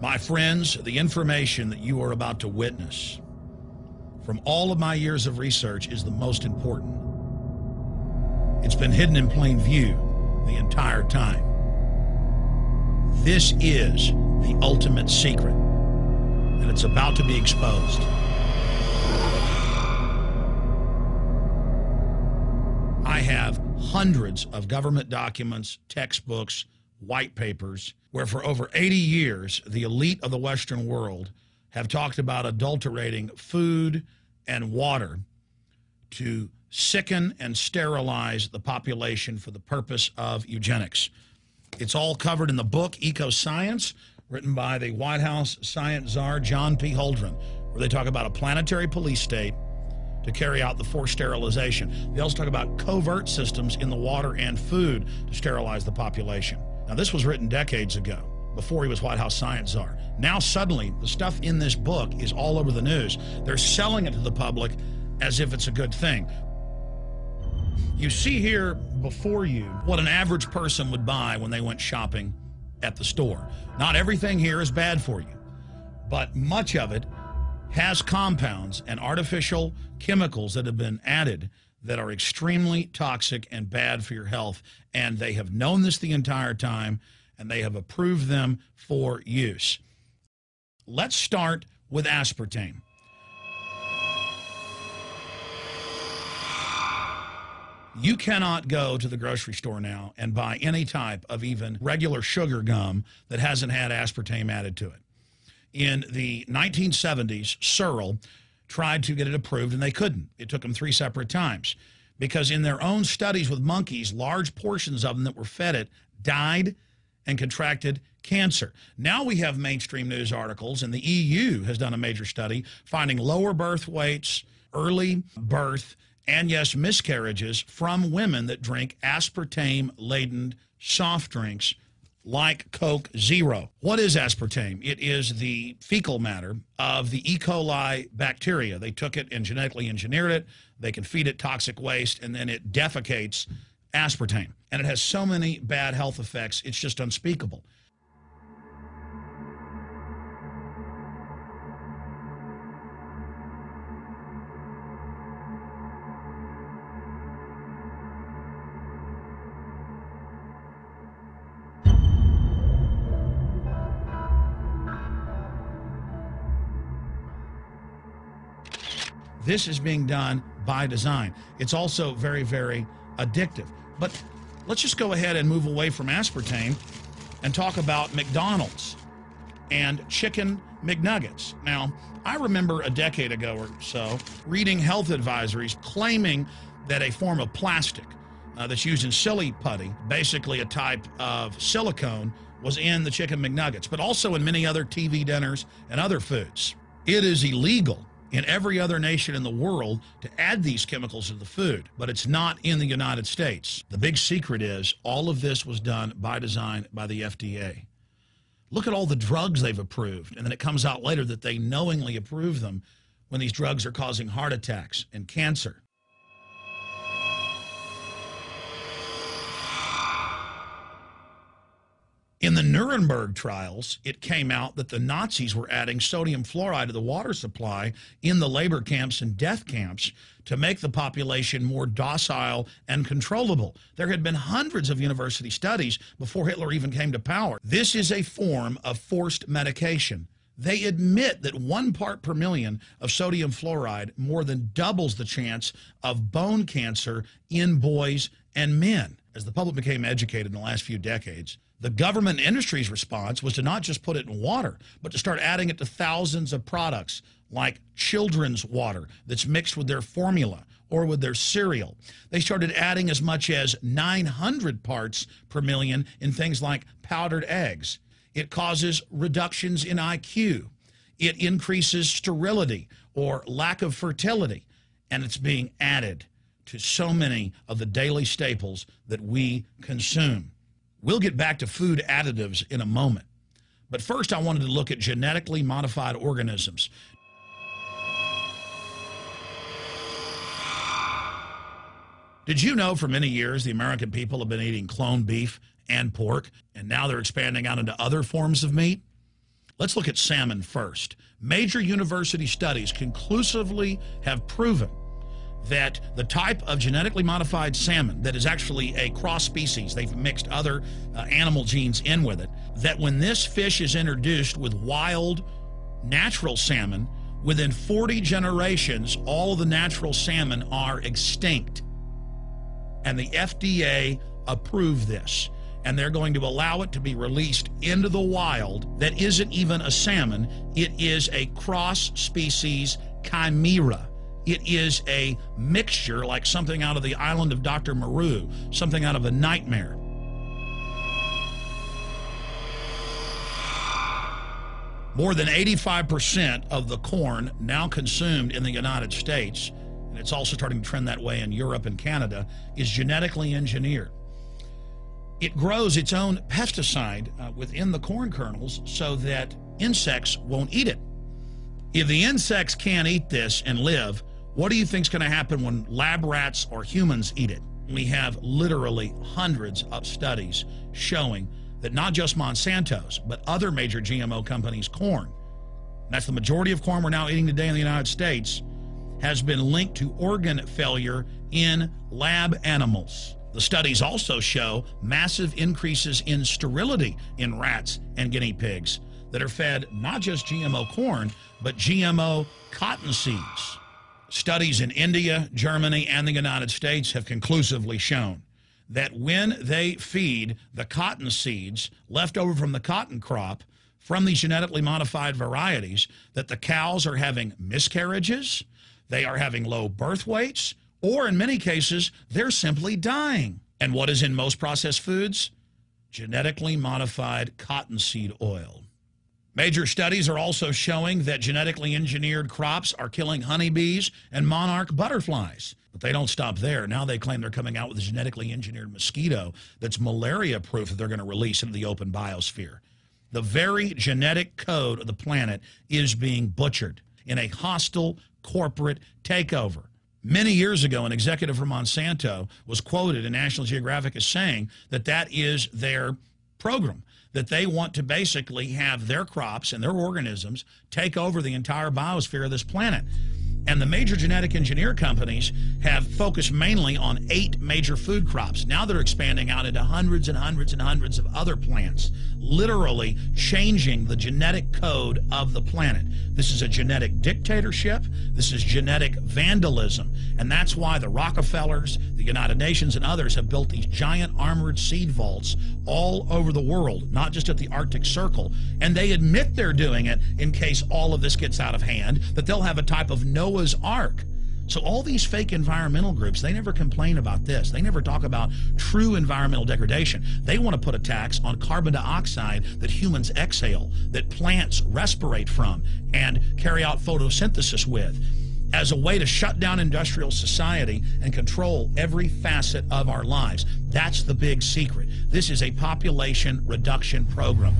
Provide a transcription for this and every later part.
My friends, the information that you are about to witness from all of my years of research is the most important. It's been hidden in plain view the entire time. This is the ultimate secret, and it's about to be exposed. I have hundreds of government documents, textbooks, white papers, where for over 80 years, the elite of the Western world have talked about adulterating food and water to sicken and sterilize the population for the purpose of eugenics. It's all covered in the book Eco-Science, written by the White House science czar John P. Holdren, where they talk about a planetary police state to carry out the forced sterilization. They also talk about covert systems in the water and food to sterilize the population. Now, this was written decades ago, before he was White House science czar. Now, suddenly, the stuff in this book is all over the news. They're selling it to the public as if it's a good thing. You see here before you what an average person would buy when they went shopping at the store. Not everything here is bad for you, but much of it has compounds and artificial chemicals that have been added that are extremely toxic and bad for your health. And they have known this the entire time, and they have approved them for use. Let's start with aspartame. You cannot go to the grocery store now and buy any type of even regular sugar gum that hasn't had aspartame added to it. In the 1970s, Searle tried to get it approved, and they couldn't. It took them 3 separate times because in their own studies with monkeys, large portions of them that were fed it died and contracted cancer. Now we have mainstream news articles, and the EU has done a major study finding lower birth weights, early birth, and yes, miscarriages from women that drink aspartame-laden soft drinks like Coke Zero. What is aspartame? It is the fecal matter of the E. coli bacteria. They took it and genetically engineered it. They can feed it toxic waste, and then it defecates aspartame. And it has so many bad health effects, it's just unspeakable. This is being done by design. It's also very, very addictive. But let's just go ahead and move away from aspartame and talk about McDonald's and chicken McNuggets. Now, I remember a decade ago or so reading health advisories claiming that a form of plastic that's used in silly putty, basically a type of silicone, was in the chicken McNuggets, but also in many other TV dinners and other foods. It is illegal in every other nation in the world to add these chemicals to the food, but it's not in the United States. The big secret is all of this was done by design by the FDA. Look at all the drugs they've approved, and then it comes out later that they knowingly approve them when these drugs are causing heart attacks and cancer. In the Nuremberg trials, it came out that the Nazis were adding sodium fluoride to the water supply in the labor camps and death camps to make the population more docile and controllable. There had been hundreds of university studies before Hitler even came to power. This is a form of forced medication. They admit that 1 part per million of sodium fluoride more than doubles the chance of bone cancer in boys and men. As the public became educated in the last few decades, the government and industry's response was to not just put it in water, but to start adding it to thousands of products like children's water that's mixed with their formula or with their cereal. They started adding as much as 900 parts per million in things like powdered eggs. It causes reductions in IQ. It increases sterility or lack of fertility. And it's being added to so many of the daily staples that we consume. We'll get back to food additives in a moment. But first, I wanted to look at genetically modified organisms. Did you know for many years the American people have been eating cloned beef and pork, and now they're expanding out into other forms of meat? Let's look at salmon first. Major university studies conclusively have proven that the type of genetically modified salmon that is actually a cross species, they've mixed other animal genes in with it, that when this fish is introduced with wild natural salmon, within 40 generations, all the natural salmon are extinct. And the FDA approved this. And they're going to allow it to be released into the wild that isn't even a salmon. It is a cross-species chimera. It is a mixture like something out of the island of Dr. Moreau, something out of a nightmare. More than 85% of the corn now consumed in the United States, and it's also starting to trend that way in Europe and Canada, is genetically engineered. It grows its own pesticide within the corn kernels so that insects won't eat it. If the insects can't eat this and live, what do you think is going to happen when lab rats or humans eat it? We have literally hundreds of studies showing that not just Monsanto's, but other major GMO companies' corn, and that's the majority of corn we're now eating today in the United States, has been linked to organ failure in lab animals. The studies also show massive increases in sterility in rats and guinea pigs that are fed not just GMO corn, but GMO cotton seeds. Studies in India, Germany, and the United States have conclusively shown that when they feed the cotton seeds left over from the cotton crop from these genetically modified varieties, that the cows are having miscarriages, they are having low birth weights, or in many cases, they're simply dying. And what is in most processed foods? Genetically modified cottonseed oil. Major studies are also showing that genetically engineered crops are killing honeybees and monarch butterflies. But they don't stop there. Now they claim they're coming out with a genetically engineered mosquito that's malaria-proof that they're going to release into the open biosphere. The very genetic code of the planet is being butchered in a hostile corporate takeover. Many years ago, an executive from Monsanto was quoted in National Geographic as saying that that is their program, that they want to basically have their crops and their organisms take over the entire biosphere of this planet. And the major genetic engineer companies have focused mainly on 8 major food crops. Now they're expanding out into hundreds and hundreds and hundreds of other plants, literally changing the genetic code of the planet. This is a genetic dictatorship. This is genetic vandalism. And that's why the Rockefellers, the United Nations, and others have built these giant armored seed vaults all over the world, not just at the Arctic Circle. And they admit they're doing it in case all of this gets out of hand, that they'll have a type of Noah's Ark. So all these fake environmental groups, they never complain about this. They never talk about true environmental degradation. They want to put a tax on carbon dioxide that humans exhale, that plants respirate from and carry out photosynthesis with, as a way to shut down industrial society and control every facet of our lives. That's the big secret. This is a population reduction program.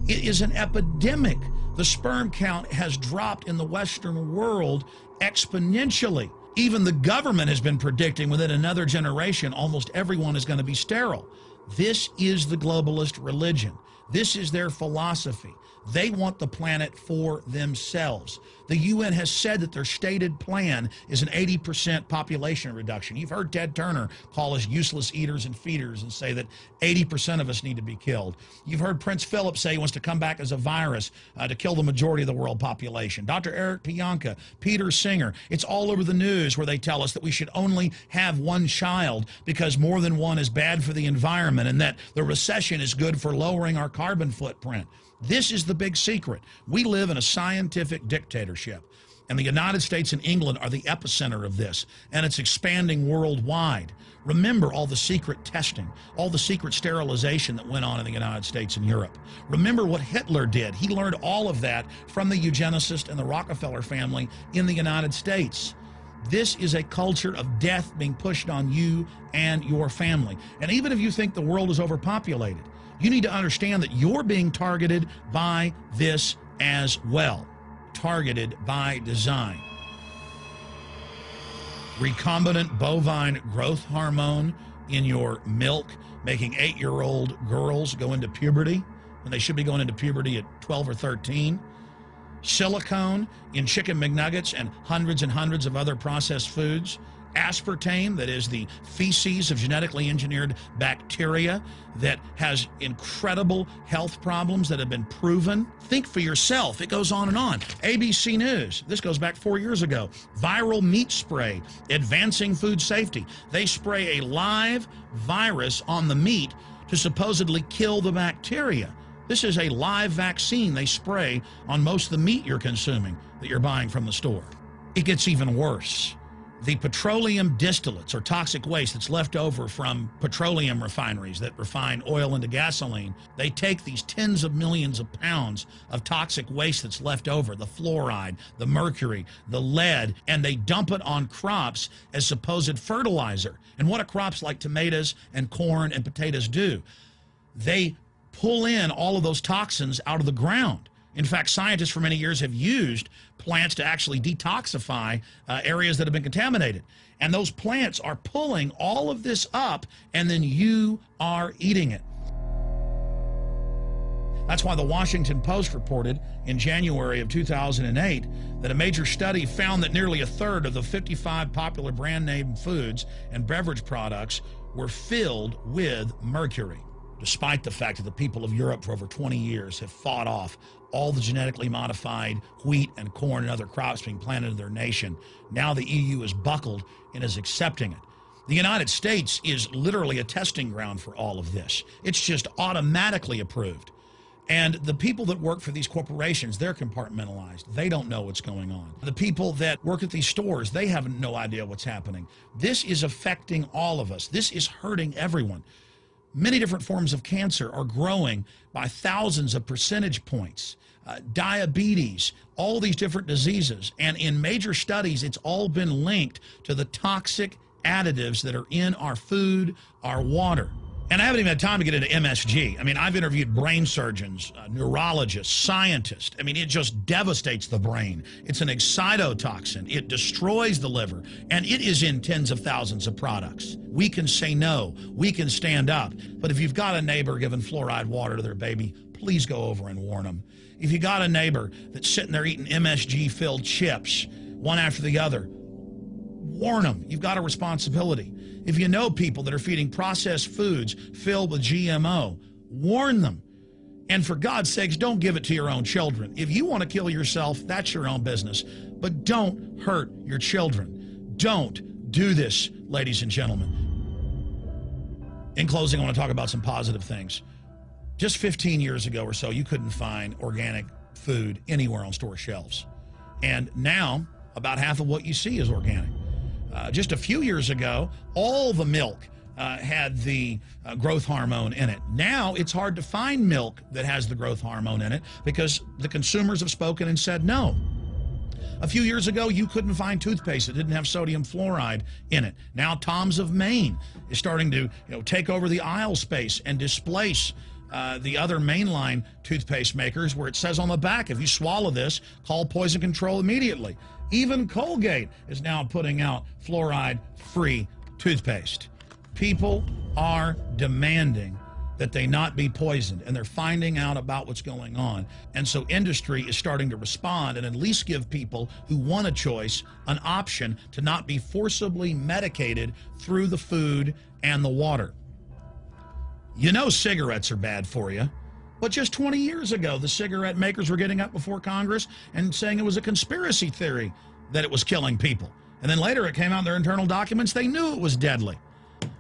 It is an epidemic. The sperm count has dropped in the Western world exponentially. Even the government has been predicting within another generation, almost everyone is going to be sterile. This is the globalist religion. This is their philosophy. They want the planet for themselves. The UN has said that their stated plan is an 80% population reduction. You've heard Ted Turner call us useless eaters and feeders and say that 80% of us need to be killed. You've heard Prince Philip say he wants to come back as a virus to kill the majority of the world population. Dr. Eric Pianka, Peter Singer, it's all over the news where they tell us that we should only have one child because more than one is bad for the environment and that the recession is good for lowering our carbon footprint. This is the big secret. We live in a scientific dictatorship, and the United States and England are the epicenter of this, and it's expanding worldwide. Remember all the secret testing, all the secret sterilization that went on in the United States and Europe. Remember what Hitler did. He learned all of that from the eugenicist and the Rockefeller family in the United States. This is a culture of death being pushed on you and your family. And even if you think the world is overpopulated, you need to understand that you're being targeted by this as well. Targeted by design. Recombinant bovine growth hormone, in your milk, making 8-year-old girls go into puberty when they should be going into puberty at 12 or 13. Silicone in chicken McNuggets and hundreds of other processed foods. Aspartame, that is the feces of genetically engineered bacteria that has incredible health problems that have been proven. Think for yourself. It goes on and on. ABC News, this goes back 4 years ago. Viral meat spray, advancing food safety. They spray a live virus on the meat to supposedly kill the bacteria. This is a live vaccine they spray on most of the meat you're consuming that you're buying from the store. It gets even worse. The petroleum distillates, or toxic waste that's left over from petroleum refineries that refine oil into gasoline, they take these tens of millions of pounds of toxic waste that's left over, the fluoride, the mercury, the lead, and they dump it on crops as supposed fertilizer. And what do crops like tomatoes and corn and potatoes do? They pull in all of those toxins out of the ground. In fact, scientists for many years have used plants to actually detoxify areas that have been contaminated. And those plants are pulling all of this up, and then you are eating it. That's why the Washington Post reported in January of 2008 that a major study found that nearly a third of the 55 popular brand name foods and beverage products were filled with mercury. Despite the fact that the people of Europe for over 20 years have fought off all the genetically modified wheat and corn and other crops being planted in their nation, now the EU is buckled and is accepting it. The United States is literally a testing ground for all of this. It's just automatically approved. And the people that work for these corporations, they're compartmentalized. They don't know what's going on. The people that work at these stores, they have no idea what's happening. This is affecting all of us. This is hurting everyone. Many different forms of cancer are growing by thousands of percentage points. Diabetes, all these different diseases. And in major studies, it's all been linked to the toxic additives that are in our food, our water. And I haven't even had time to get into MSG. I mean, I've interviewed brain surgeons, neurologists, scientists. I mean, it just devastates the brain. It's an excitotoxin. It destroys the liver, and it is in tens of thousands of products. We can say no. We can stand up. But if you've got a neighbor giving fluoride water to their baby, please go over and warn them. If you got a neighbor that's sitting there eating MSG-filled chips, one after the other, warn them. You've got a responsibility. If you know people that are feeding processed foods filled with GMO, warn them. And for God's sakes, don't give it to your own children. If you want to kill yourself, that's your own business. But don't hurt your children. Don't do this, ladies and gentlemen. In closing, I want to talk about some positive things. Just 15 years ago or so, you couldn't find organic food anywhere on store shelves. And now, about half of what you see is organic. Just a few years ago, all the milk had the growth hormone in it. Now it's hard to find milk that has the growth hormone in it because the consumers have spoken and said no. A few years ago, you couldn't find toothpaste that didn't have sodium fluoride in it. Now Tom's of Maine is starting to take over the aisle space and displace the other mainline toothpaste makers, where it says on the back, if you swallow this, call poison control immediately. Even Colgate is now putting out fluoride-free toothpaste. People are demanding that they not be poisoned, and they're finding out about what's going on. And so industry is starting to respond and at least give people who want a choice an option to not be forcibly medicated through the food and the water. You know cigarettes are bad for you. But just 20 years ago, the cigarette makers were getting up before Congress and saying it was a conspiracy theory that it was killing people. And then later it came out in their internal documents, they knew it was deadly.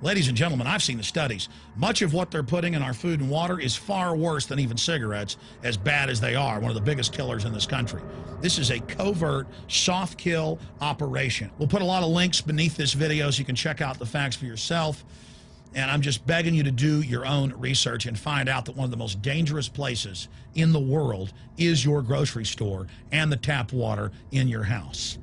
Ladies and gentlemen, I've seen the studies. Much of what they're putting in our food and water is far worse than even cigarettes, as bad as they are, one of the biggest killers in this country. This is a covert, soft kill operation. We'll put a lot of links beneath this video so you can check out the facts for yourself. And I'm just begging you to do your own research and find out that one of the most dangerous places in the world is your grocery store and the tap water in your house.